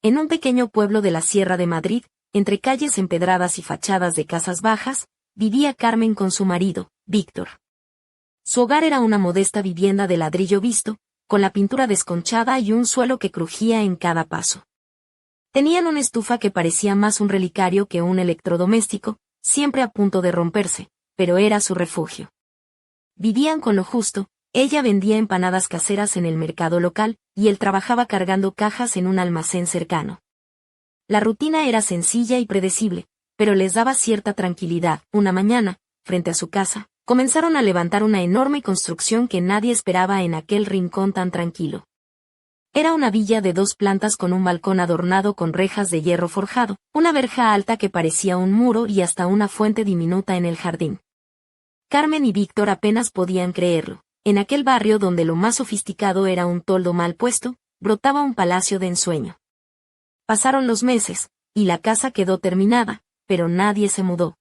En un pequeño pueblo de la Sierra de Madrid, entre calles empedradas y fachadas de casas bajas, vivía Carmen con su marido, Víctor. Su hogar era una modesta vivienda de ladrillo visto, con la pintura desconchada y un suelo que crujía en cada paso. Tenían una estufa que parecía más un relicario que un electrodoméstico, siempre a punto de romperse, pero era su refugio. Vivían con lo justo, ella vendía empanadas caseras en el mercado local, y él trabajaba cargando cajas en un almacén cercano. La rutina era sencilla y predecible, pero les daba cierta tranquilidad. Una mañana, frente a su casa, comenzaron a levantar una enorme construcción que nadie esperaba en aquel rincón tan tranquilo. Era una villa de 2 plantas con un balcón adornado con rejas de hierro forjado, una verja alta que parecía un muro y hasta una fuente diminuta en el jardín. Carmen y Víctor apenas podían creerlo. En aquel barrio donde lo más sofisticado era un toldo mal puesto, brotaba un palacio de ensueño. Pasaron los meses, y la casa quedó terminada, pero nadie se mudó.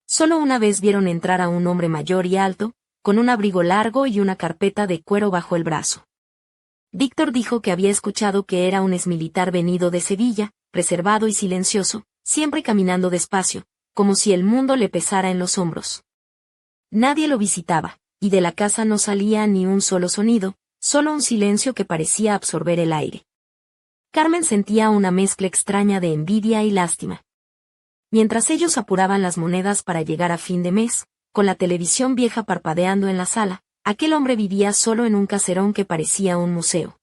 Solo una vez vieron entrar a un hombre mayor y alto, con un abrigo largo y una carpeta de cuero bajo el brazo. Víctor dijo que había escuchado que era un exmilitar venido de Sevilla, reservado y silencioso, siempre caminando despacio, como si el mundo le pesara en los hombros. Nadie lo visitaba, y de la casa no salía ni un solo sonido, solo un silencio que parecía absorber el aire. Carmen sentía una mezcla extraña de envidia y lástima. Mientras ellos apuraban las monedas para llegar a fin de mes, con la televisión vieja parpadeando en la sala, aquel hombre vivía solo en un caserón que parecía un museo.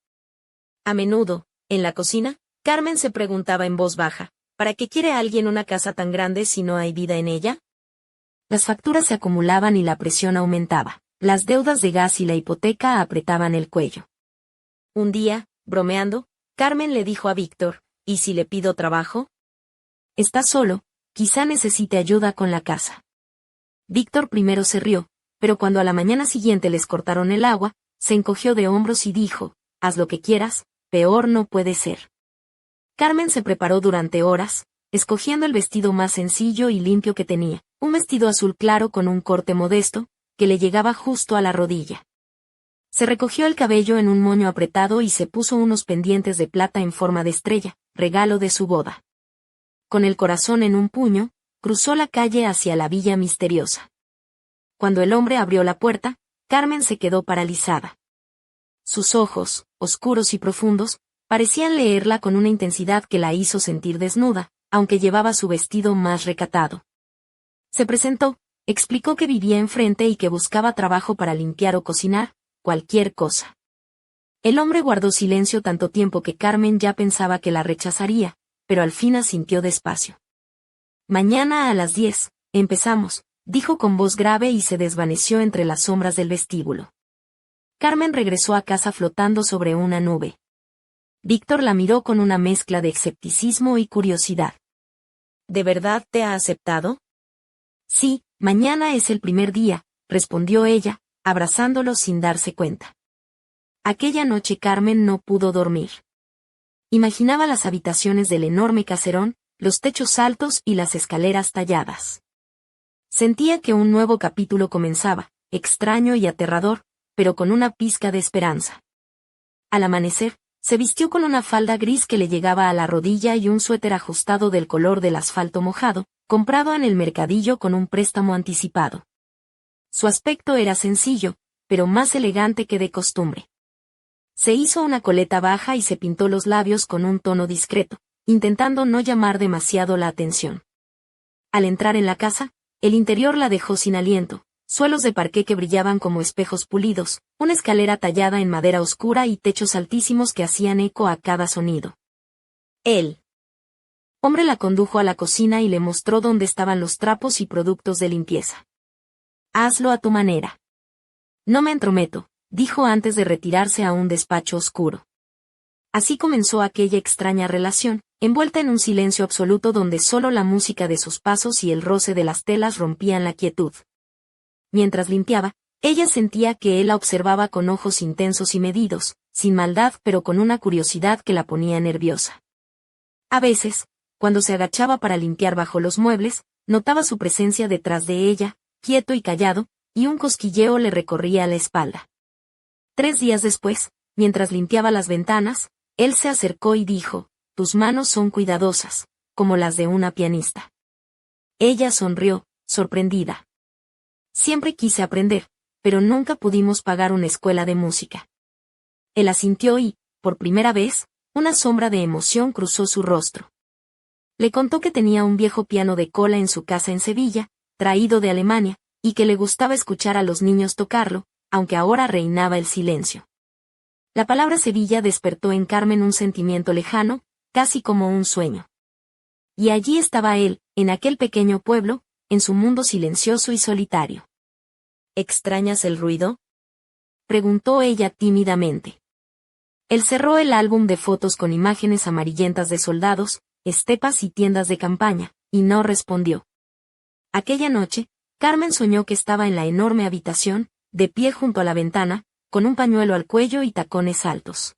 A menudo, en la cocina, Carmen se preguntaba en voz baja, ¿para qué quiere alguien una casa tan grande si no hay vida en ella? Las facturas se acumulaban y la presión aumentaba. Las deudas de gas y la hipoteca apretaban el cuello. Un día, bromeando, Carmen le dijo a Víctor, ¿y si le pido trabajo? Está solo, quizá necesite ayuda con la casa. Víctor primero se rió, pero cuando a la mañana siguiente les cortaron el agua, se encogió de hombros y dijo, haz lo que quieras, peor no puede ser. Carmen se preparó durante horas, escogiendo el vestido más sencillo y limpio que tenía, un vestido azul claro con un corte modesto, que le llegaba justo a la rodilla. Se recogió el cabello en un moño apretado y se puso unos pendientes de plata en forma de estrella, regalo de su boda. Con el corazón en un puño, cruzó la calle hacia la villa misteriosa. Cuando el hombre abrió la puerta, Carmen se quedó paralizada. Sus ojos, oscuros y profundos, parecían leerla con una intensidad que la hizo sentir desnuda, aunque llevaba su vestido más recatado. Se presentó, explicó que vivía enfrente y que buscaba trabajo para limpiar o cocinar, cualquier cosa. El hombre guardó silencio tanto tiempo que Carmen ya pensaba que la rechazaría, pero al fin asintió despacio. Mañana a las 10, empezamos, dijo con voz grave y se desvaneció entre las sombras del vestíbulo. Carmen regresó a casa flotando sobre una nube. Víctor la miró con una mezcla de escepticismo y curiosidad. ¿De verdad te ha aceptado? Sí, mañana es el primer día, respondió ella, abrazándolo sin darse cuenta. Aquella noche Carmen no pudo dormir. Imaginaba las habitaciones del enorme caserón, los techos altos y las escaleras talladas. Sentía que un nuevo capítulo comenzaba, extraño y aterrador, pero con una pizca de esperanza. Al amanecer, se vistió con una falda gris que le llegaba a la rodilla y un suéter ajustado del color del asfalto mojado, comprado en el mercadillo con un préstamo anticipado. Su aspecto era sencillo, pero más elegante que de costumbre. Se hizo una coleta baja y se pintó los labios con un tono discreto, intentando no llamar demasiado la atención. Al entrar en la casa, el interior la dejó sin aliento, suelos de parqué que brillaban como espejos pulidos, una escalera tallada en madera oscura y techos altísimos que hacían eco a cada sonido. El hombre la condujo a la cocina y le mostró dónde estaban los trapos y productos de limpieza. Hazlo a tu manera. No me entrometo, dijo antes de retirarse a un despacho oscuro. Así comenzó aquella extraña relación, envuelta en un silencio absoluto donde solo la música de sus pasos y el roce de las telas rompían la quietud. Mientras limpiaba, ella sentía que él la observaba con ojos intensos y medidos, sin maldad pero con una curiosidad que la ponía nerviosa. A veces, cuando se agachaba para limpiar bajo los muebles, notaba su presencia detrás de ella, quieto y callado, y un cosquilleo le recorría la espalda. 3 días después, mientras limpiaba las ventanas, él se acercó y dijo, tus manos son cuidadosas, como las de una pianista. Ella sonrió, sorprendida. Siempre quise aprender, pero nunca pudimos pagar una escuela de música. Él asintió y, por primera vez, una sombra de emoción cruzó su rostro. Le contó que tenía un viejo piano de cola en su casa en Sevilla, traído de Alemania, y que le gustaba escuchar a los niños tocarlo, aunque ahora reinaba el silencio. La palabra Sevilla despertó en Carmen un sentimiento lejano, casi como un sueño. Y allí estaba él, en aquel pequeño pueblo, en su mundo silencioso y solitario. ¿Extrañas el ruido?, preguntó ella tímidamente. Él cerró el álbum de fotos con imágenes amarillentas de soldados, estepas y tiendas de campaña, y no respondió. Aquella noche, Carmen soñó que estaba en la enorme habitación, de pie junto a la ventana, con un pañuelo al cuello y tacones altos.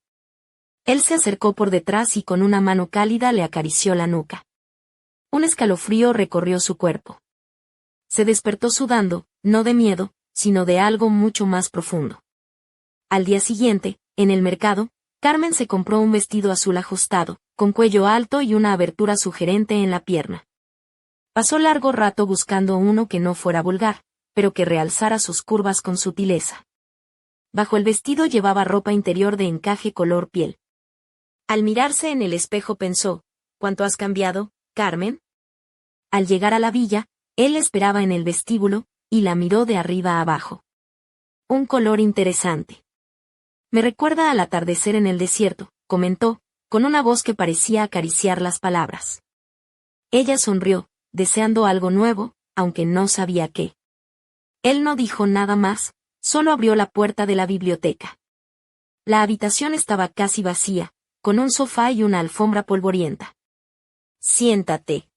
Él se acercó por detrás y con una mano cálida le acarició la nuca. Un escalofrío recorrió su cuerpo. Se despertó sudando, no de miedo, sino de algo mucho más profundo. Al día siguiente, en el mercado, Carmen se compró un vestido azul ajustado, con cuello alto y una abertura sugerente en la pierna. Pasó largo rato buscando uno que no fuera vulgar, pero que realzara sus curvas con sutileza. Bajo el vestido llevaba ropa interior de encaje color piel. Al mirarse en el espejo pensó, ¿cuánto has cambiado, Carmen? Al llegar a la villa, él esperaba en el vestíbulo, y la miró de arriba a abajo. Un color interesante. Me recuerda al atardecer en el desierto, comentó, con una voz que parecía acariciar las palabras. Ella sonrió, deseando algo nuevo, aunque no sabía qué. Él no dijo nada más, solo abrió la puerta de la biblioteca. La habitación estaba casi vacía, con un sofá y una alfombra polvorienta. Siéntate.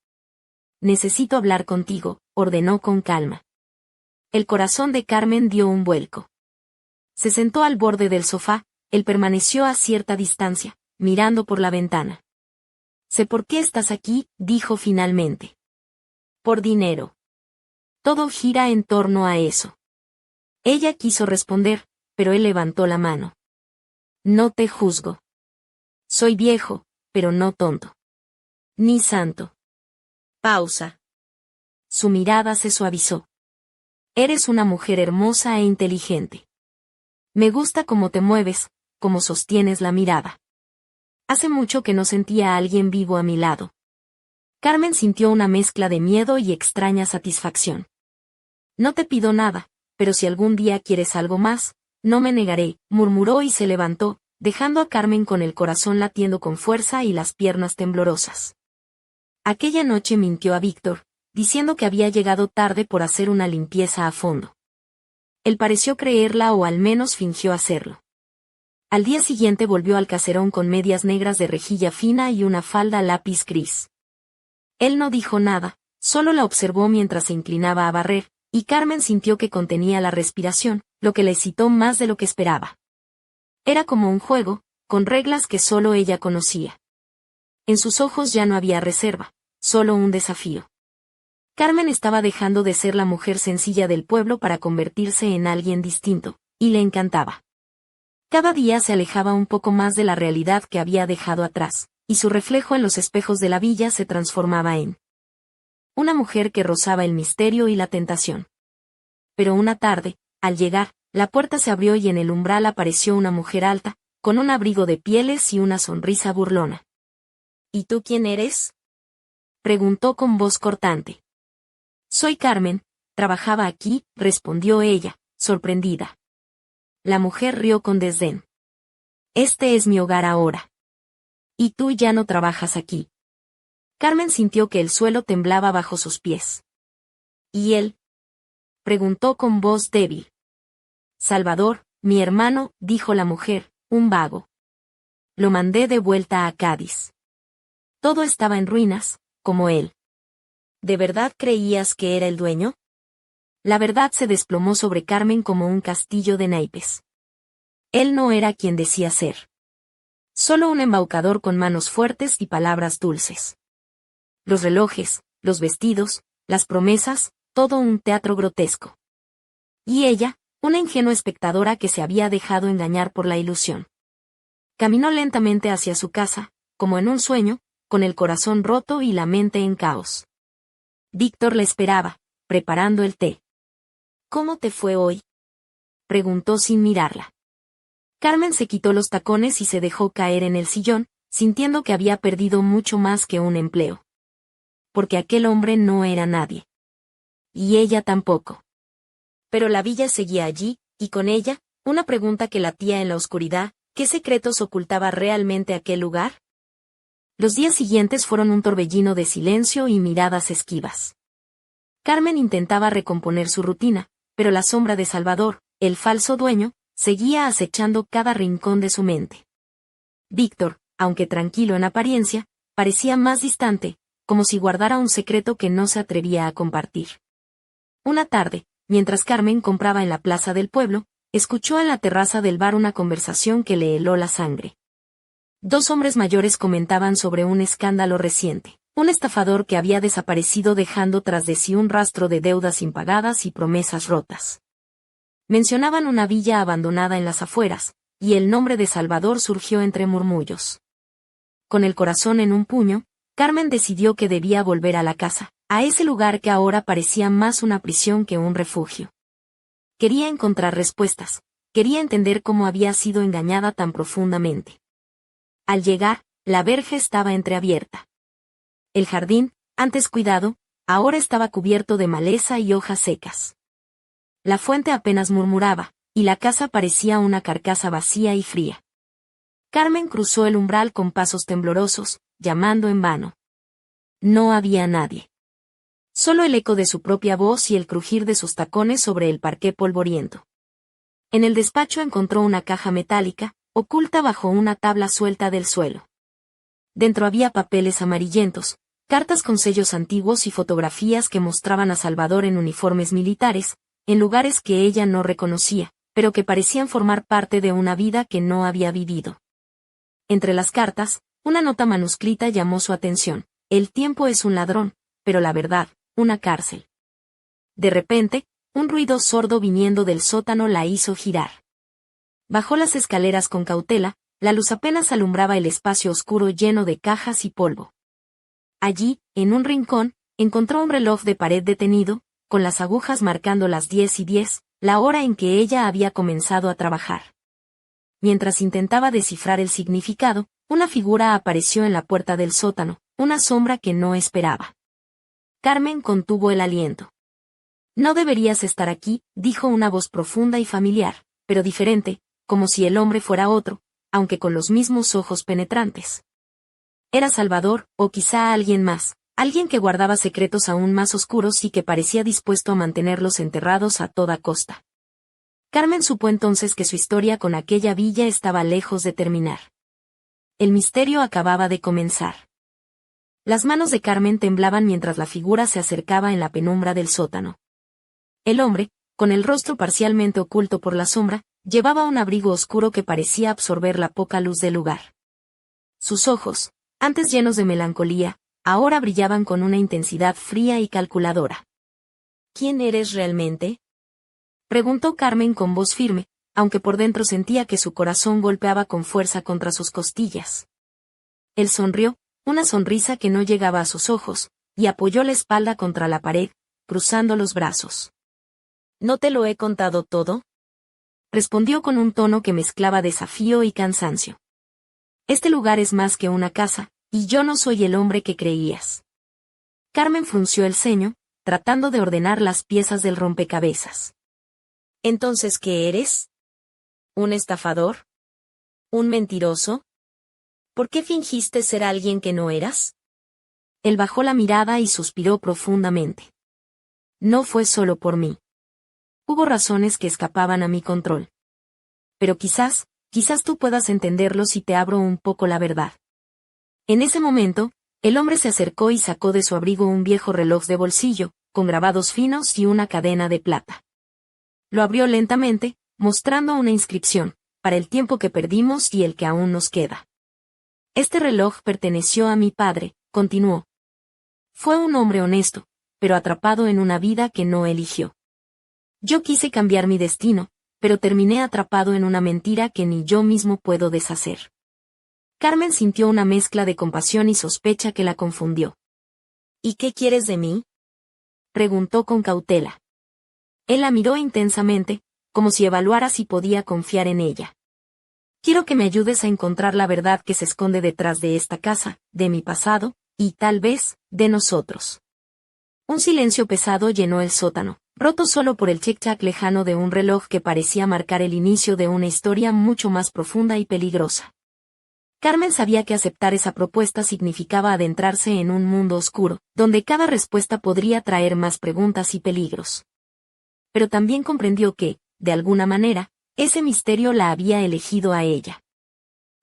Necesito hablar contigo, ordenó con calma. El corazón de Carmen dio un vuelco. Se sentó al borde del sofá, él permaneció a cierta distancia, mirando por la ventana. Sé por qué estás aquí, dijo finalmente. Por dinero. Todo gira en torno a eso. Ella quiso responder, pero él levantó la mano. No te juzgo. Soy viejo, pero no tonto. Ni santo. Pausa. Su mirada se suavizó. Eres una mujer hermosa e inteligente. Me gusta cómo te mueves, cómo sostienes la mirada. Hace mucho que no sentía a alguien vivo a mi lado. Carmen sintió una mezcla de miedo y extraña satisfacción. No te pido nada, pero si algún día quieres algo más, no me negaré, murmuró y se levantó, dejando a Carmen con el corazón latiendo con fuerza y las piernas temblorosas. Aquella noche mintió a Víctor, diciendo que había llegado tarde por hacer una limpieza a fondo. Él pareció creerla o al menos fingió hacerlo. Al día siguiente volvió al caserón con medias negras de rejilla fina y una falda lápiz gris. Él no dijo nada, solo la observó mientras se inclinaba a barrer, y Carmen sintió que contenía la respiración, lo que la excitó más de lo que esperaba. Era como un juego, con reglas que solo ella conocía. En sus ojos ya no había reserva, solo un desafío. Carmen estaba dejando de ser la mujer sencilla del pueblo para convertirse en alguien distinto, y le encantaba. Cada día se alejaba un poco más de la realidad que había dejado atrás, y su reflejo en los espejos de la villa se transformaba en una mujer que rozaba el misterio y la tentación. Pero una tarde, al llegar, la puerta se abrió y en el umbral apareció una mujer alta, con un abrigo de pieles y una sonrisa burlona. ¿Y tú quién eres?, preguntó con voz cortante. Soy Carmen, trabajaba aquí, respondió ella, sorprendida. La mujer rió con desdén. Este es mi hogar ahora. Y tú ya no trabajas aquí. Carmen sintió que el suelo temblaba bajo sus pies. ¿Y él?, preguntó con voz débil. Salvador, mi hermano, dijo la mujer, un vago. Lo mandé de vuelta a Cádiz. Todo estaba en ruinas, como él. ¿De verdad creías que era el dueño? La verdad se desplomó sobre Carmen como un castillo de naipes. Él no era quien decía ser. Solo un embaucador con manos fuertes y palabras dulces. Los relojes, los vestidos, las promesas, todo un teatro grotesco. Y ella, una ingenua espectadora que se había dejado engañar por la ilusión. Caminó lentamente hacia su casa, como en un sueño, con el corazón roto y la mente en caos. Víctor le esperaba, preparando el té. ¿Cómo te fue hoy?, preguntó sin mirarla. Carmen se quitó los tacones y se dejó caer en el sillón, sintiendo que había perdido mucho más que un empleo. Porque aquel hombre no era nadie. Y ella tampoco. Pero la villa seguía allí, y con ella, una pregunta que latía en la oscuridad: ¿qué secretos ocultaba realmente aquel lugar? Los días siguientes fueron un torbellino de silencio y miradas esquivas. Carmen intentaba recomponer su rutina, pero la sombra de Salvador, el falso dueño, seguía acechando cada rincón de su mente. Víctor, aunque tranquilo en apariencia, parecía más distante, como si guardara un secreto que no se atrevía a compartir. Una tarde, mientras Carmen compraba en la plaza del pueblo, escuchó en la terraza del bar una conversación que le heló la sangre. Dos hombres mayores comentaban sobre un escándalo reciente, un estafador que había desaparecido dejando tras de sí un rastro de deudas impagadas y promesas rotas. Mencionaban una villa abandonada en las afueras, y el nombre de Salvador surgió entre murmullos. Con el corazón en un puño, Carmen decidió que debía volver a la casa, a ese lugar que ahora parecía más una prisión que un refugio. Quería encontrar respuestas, quería entender cómo había sido engañada tan profundamente. Al llegar, la verja estaba entreabierta. El jardín, antes cuidado, ahora estaba cubierto de maleza y hojas secas. La fuente apenas murmuraba, y la casa parecía una carcasa vacía y fría. Carmen cruzó el umbral con pasos temblorosos, llamando en vano. No había nadie. Solo el eco de su propia voz y el crujir de sus tacones sobre el parqué polvoriento. En el despacho encontró una caja metálica, oculta bajo una tabla suelta del suelo. Dentro había papeles amarillentos, cartas con sellos antiguos y fotografías que mostraban a Salvador en uniformes militares, en lugares que ella no reconocía, pero que parecían formar parte de una vida que no había vivido. Entre las cartas, una nota manuscrita llamó su atención: el tiempo es un ladrón, pero la verdad, una cárcel. De repente, un ruido sordo viniendo del sótano la hizo girar. Bajó las escaleras con cautela, la luz apenas alumbraba el espacio oscuro lleno de cajas y polvo. Allí, en un rincón, encontró un reloj de pared detenido, con las agujas marcando las 10:10, la hora en que ella había comenzado a trabajar. Mientras intentaba descifrar el significado, una figura apareció en la puerta del sótano, una sombra que no esperaba. Carmen contuvo el aliento. No deberías estar aquí, dijo una voz profunda y familiar, pero diferente, como si el hombre fuera otro, aunque con los mismos ojos penetrantes. Era Salvador, o quizá alguien más, alguien que guardaba secretos aún más oscuros y que parecía dispuesto a mantenerlos enterrados a toda costa. Carmen supo entonces que su historia con aquella villa estaba lejos de terminar. El misterio acababa de comenzar. Las manos de Carmen temblaban mientras la figura se acercaba en la penumbra del sótano. El hombre, con el rostro parcialmente oculto por la sombra, llevaba un abrigo oscuro que parecía absorber la poca luz del lugar. Sus ojos, antes llenos de melancolía, ahora brillaban con una intensidad fría y calculadora. ¿Quién eres realmente?, preguntó Carmen con voz firme, aunque por dentro sentía que su corazón golpeaba con fuerza contra sus costillas. Él sonrió, una sonrisa que no llegaba a sus ojos, y apoyó la espalda contra la pared, cruzando los brazos. ¿No te lo he contado todo?, respondió con un tono que mezclaba desafío y cansancio. Este lugar es más que una casa, y yo no soy el hombre que creías. Carmen frunció el ceño, tratando de ordenar las piezas del rompecabezas. ¿Entonces qué eres? ¿Un estafador? ¿Un mentiroso? ¿Por qué fingiste ser alguien que no eras? Él bajó la mirada y suspiró profundamente. No fue solo por mí. Hubo razones que escapaban a mi control. Pero quizás tú puedas entenderlo si te abro un poco la verdad. En ese momento, el hombre se acercó y sacó de su abrigo un viejo reloj de bolsillo, con grabados finos y una cadena de plata. Lo abrió lentamente, mostrando una inscripción: para el tiempo que perdimos y el que aún nos queda. Este reloj perteneció a mi padre, continuó. Fue un hombre honesto, pero atrapado en una vida que no eligió. Yo quise cambiar mi destino, pero terminé atrapado en una mentira que ni yo mismo puedo deshacer. Carmen sintió una mezcla de compasión y sospecha que la confundió. ¿Y qué quieres de mí?, preguntó con cautela. Él la miró intensamente, como si evaluara si podía confiar en ella. Quiero que me ayudes a encontrar la verdad que se esconde detrás de esta casa, de mi pasado, y tal vez, de nosotros. Un silencio pesado llenó el sótano, roto solo por el tic-tac lejano de un reloj que parecía marcar el inicio de una historia mucho más profunda y peligrosa. Carmen sabía que aceptar esa propuesta significaba adentrarse en un mundo oscuro, donde cada respuesta podría traer más preguntas y peligros. Pero también comprendió que, de alguna manera, ese misterio la había elegido a ella.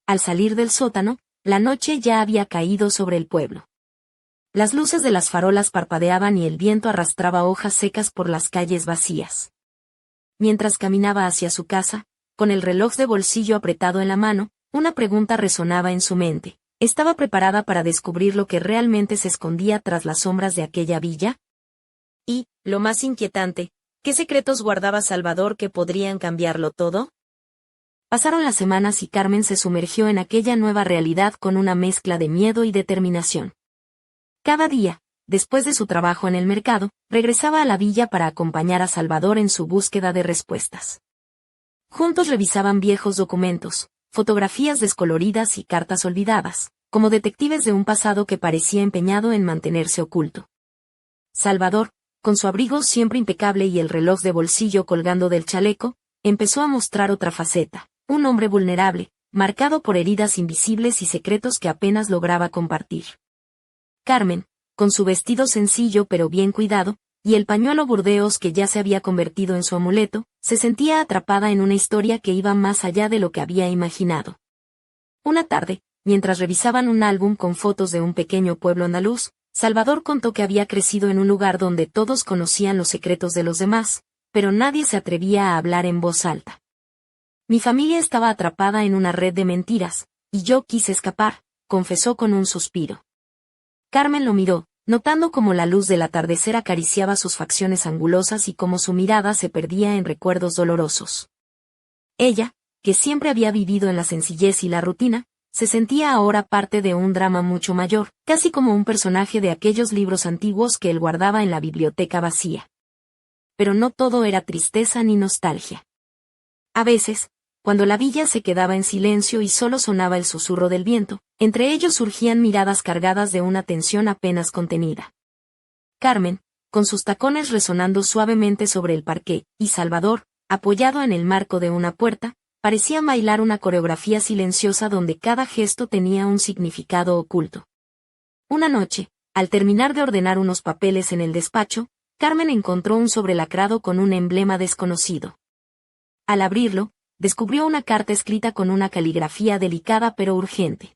Al salir del sótano, la noche ya había caído sobre el pueblo. Las luces de las farolas parpadeaban y el viento arrastraba hojas secas por las calles vacías. Mientras caminaba hacia su casa, con el reloj de bolsillo apretado en la mano, una pregunta resonaba en su mente. ¿Estaba preparada para descubrir lo que realmente se escondía tras las sombras de aquella villa? Y, lo más inquietante, ¿qué secretos guardaba Salvador que podrían cambiarlo todo? Pasaron las semanas y Carmen se sumergió en aquella nueva realidad con una mezcla de miedo y determinación. Cada día, después de su trabajo en el mercado, regresaba a la villa para acompañar a Salvador en su búsqueda de respuestas. Juntos revisaban viejos documentos, fotografías descoloridas y cartas olvidadas, como detectives de un pasado que parecía empeñado en mantenerse oculto. Salvador, con su abrigo siempre impecable y el reloj de bolsillo colgando del chaleco, empezó a mostrar otra faceta, un hombre vulnerable, marcado por heridas invisibles y secretos que apenas lograba compartir. Carmen, con su vestido sencillo pero bien cuidado, y el pañuelo burdeos que ya se había convertido en su amuleto, se sentía atrapada en una historia que iba más allá de lo que había imaginado. Una tarde, mientras revisaban un álbum con fotos de un pequeño pueblo andaluz, Salvador contó que había crecido en un lugar donde todos conocían los secretos de los demás, pero nadie se atrevía a hablar en voz alta. Mi familia estaba atrapada en una red de mentiras, y yo quise escapar, confesó con un suspiro. Carmen lo miró, notando cómo la luz del atardecer acariciaba sus facciones angulosas y cómo su mirada se perdía en recuerdos dolorosos. Ella, que siempre había vivido en la sencillez y la rutina, se sentía ahora parte de un drama mucho mayor, casi como un personaje de aquellos libros antiguos que él guardaba en la biblioteca vacía. Pero no todo era tristeza ni nostalgia. A veces, cuando la villa se quedaba en silencio y solo sonaba el susurro del viento, entre ellos surgían miradas cargadas de una tensión apenas contenida. Carmen, con sus tacones resonando suavemente sobre el parqué, y Salvador, apoyado en el marco de una puerta, parecían bailar una coreografía silenciosa donde cada gesto tenía un significado oculto. Una noche, al terminar de ordenar unos papeles en el despacho, Carmen encontró un sobre lacrado con un emblema desconocido. Al abrirlo, descubrió una carta escrita con una caligrafía delicada pero urgente.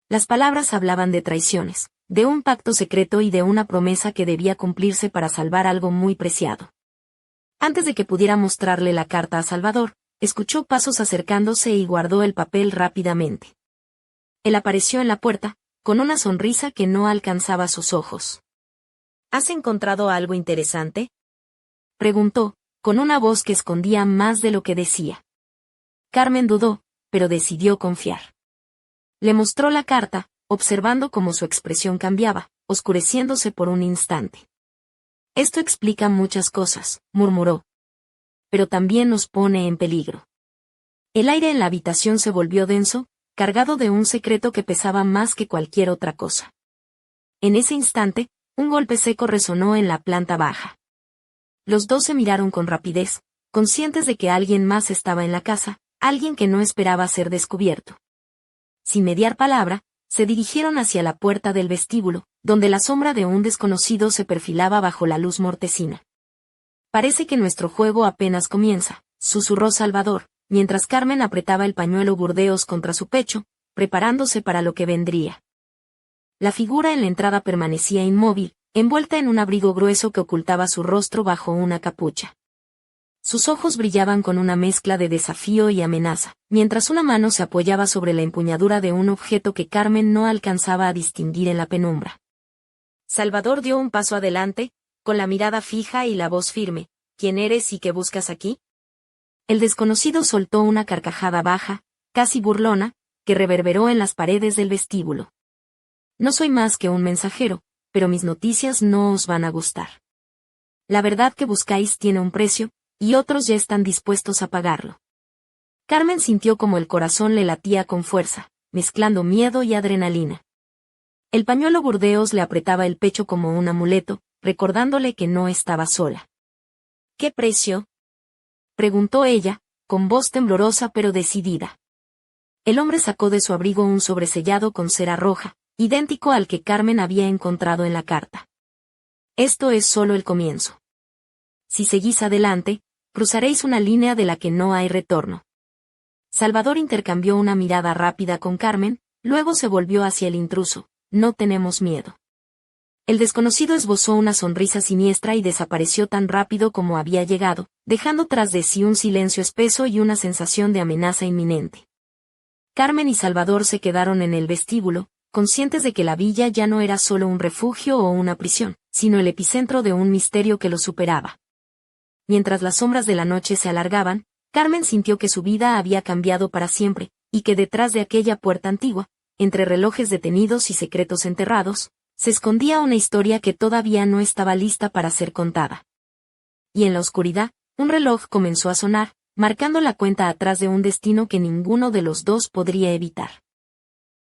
Las palabras hablaban de traiciones, de un pacto secreto y de una promesa que debía cumplirse para salvar algo muy preciado. Antes de que pudiera mostrarle la carta a Salvador, escuchó pasos acercándose y guardó el papel rápidamente. Él apareció en la puerta, con una sonrisa que no alcanzaba sus ojos. ¿Has encontrado algo interesante?, preguntó, con una voz que escondía más de lo que decía. Carmen dudó, pero decidió confiar. Le mostró la carta, observando cómo su expresión cambiaba, oscureciéndose por un instante. Esto explica muchas cosas, murmuró. Pero también nos pone en peligro. El aire en la habitación se volvió denso, cargado de un secreto que pesaba más que cualquier otra cosa. En ese instante, un golpe seco resonó en la planta baja. Los dos se miraron con rapidez, conscientes de que alguien más estaba en la casa, alguien que no esperaba ser descubierto. Sin mediar palabra, se dirigieron hacia la puerta del vestíbulo, donde la sombra de un desconocido se perfilaba bajo la luz mortecina. Parece que nuestro juego apenas comienza, susurró Salvador, mientras Carmen apretaba el pañuelo burdeos contra su pecho, preparándose para lo que vendría. La figura en la entrada permanecía inmóvil, envuelta en un abrigo grueso que ocultaba su rostro bajo una capucha. Sus ojos brillaban con una mezcla de desafío y amenaza, mientras una mano se apoyaba sobre la empuñadura de un objeto que Carmen no alcanzaba a distinguir en la penumbra. Salvador dio un paso adelante, con la mirada fija y la voz firme. ¿Quién eres y qué buscas aquí? El desconocido soltó una carcajada baja, casi burlona, que reverberó en las paredes del vestíbulo. No soy más que un mensajero, pero mis noticias no os van a gustar. La verdad que buscáis tiene un precio, y otros ya están dispuestos a pagarlo. Carmen sintió como el corazón le latía con fuerza, mezclando miedo y adrenalina. El pañuelo burdeos le apretaba el pecho como un amuleto, recordándole que no estaba sola. ¿Qué precio?, preguntó ella, con voz temblorosa pero decidida. El hombre sacó de su abrigo un sobresellado con cera roja, idéntico al que Carmen había encontrado en la carta. Esto es solo el comienzo. Si seguís adelante, cruzaréis una línea de la que no hay retorno. Salvador intercambió una mirada rápida con Carmen, luego se volvió hacia el intruso. No tenemos miedo. El desconocido esbozó una sonrisa siniestra y desapareció tan rápido como había llegado, dejando tras de sí un silencio espeso y una sensación de amenaza inminente. Carmen y Salvador se quedaron en el vestíbulo, conscientes de que la villa ya no era solo un refugio o una prisión, sino el epicentro de un misterio que lo superaba. Mientras las sombras de la noche se alargaban, Carmen sintió que su vida había cambiado para siempre, y que detrás de aquella puerta antigua, entre relojes detenidos y secretos enterrados, se escondía una historia que todavía no estaba lista para ser contada. Y en la oscuridad, un reloj comenzó a sonar, marcando la cuenta atrás de un destino que ninguno de los dos podría evitar.